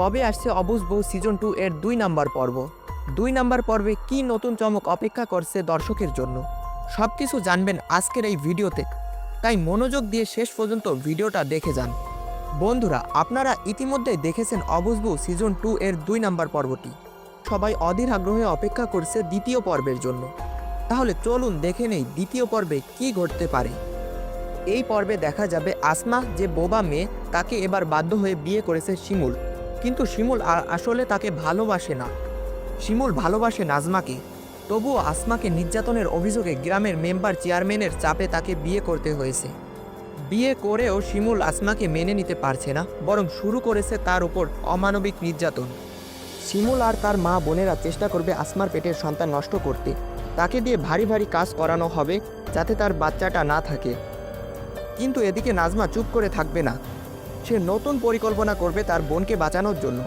কবে আসছে অবুঝ বউ সিজন 2 এর 2 নাম্বার পর্ব? 2 নাম্বার পর্বে কি নতুন চমক অপেক্ষা করছে দর্শকের জন্য সবকিছু জানবেন আজকের এই ভিডিওতে, তাই মনোযোগ দিয়ে শেষ পর্যন্ত ভিডিওটা দেখে যান। বন্ধুরা, আপনারা ইতিমধ্যেই দেখেছেন অবুঝ বউ সিজন 2 এর 2 নাম্বার পর্বটি। সবাই অধীর আগ্রহে অপেক্ষা করছে দ্বিতীয় পর্বের জন্য। তাহলে চলুন দেখে নেই দ্বিতীয় পর্বে কি ঘটতে পারে। এই পর্বে দেখা যাবে আসমা যে বোবা মেয়ে, তাকে এবার বাধ্য হয়ে বিয়ে করেছে শিমুল। কিন্তু শিমুল আসলে তাকে ভালোবাসে না। শিমুল ভালোবাসে নাজমাকে। তবুও আসমাকে নির্যাতনের অভিযোগে গ্রামের মেম্বার চেয়ারম্যানের চাপে তাকে বিয়ে করতে হয়েছে। বিয়ে করেও শিমুল আসমাকে মেনে নিতে পারছে না, বরং শুরু করেছে তার উপর অমানবিক নির্যাতন। শিমুল আর তার মা বোনেরা চেষ্টা করবে আসমার পেটের সন্তান নষ্ট করতে। তাকে দিয়ে ভারী ভারী কাজ করানো হবে যাতে তার বাচ্চাটা না থাকে। কিন্তু এদিকে নাজমা চুপ করে থাকবে না। সে নতুন পরিকল্পনা করবে তার বোনকে বাঁচানোর জন্য।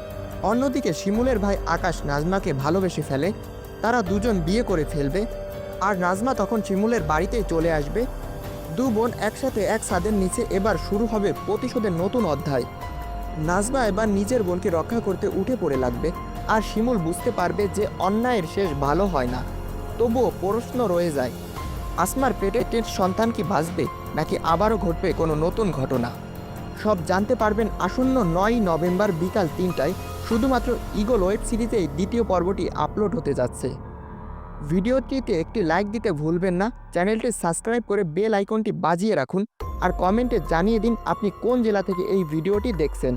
অন্যদিকে শিমুলের ভাই আকাশ নাজমাকে ভালোবেসে ফেলে। তারা দুজন বিয়ে করে ফেলবে, আর নাজমা তখন শিমুলের বাড়িতেই চলে আসবে। দু বোন একসাথে এক ছাদের নিচে এবার শুরু হবে প্রতিশোধের নতুন অধ্যায়। নাজমা এবার নিজের বোনকে রক্ষা করতে উঠে পড়ে লাগবে, আর শিমুল বুঝতে পারবে যে অন্যায়ের শেষ ভালো হয় না। তবুও প্রশ্ন রয়ে যায়, আসমার পেটের সন্তান কি বাঁচবে, নাকি আবারও ঘটবে কোনো নতুন ঘটনা? সব জানতে পারবেন আসন্ন 9 নভেম্বর বিকাল 3টায় শুধুমাত্র ঈগল ওয়েব সিরিজেই দ্বিতীয় পর্বটি আপলোড হতে যাচ্ছে। ভিডিওটিতে একটি লাইক দিতে ভুলবেন না, চ্যানেলটি সাবস্ক্রাইব করে বেল আইকনটি বাজিয়ে রাখুন, আর কমেন্টে জানিয়ে দিন আপনি কোন জেলা থেকে এই ভিডিওটি দেখছেন।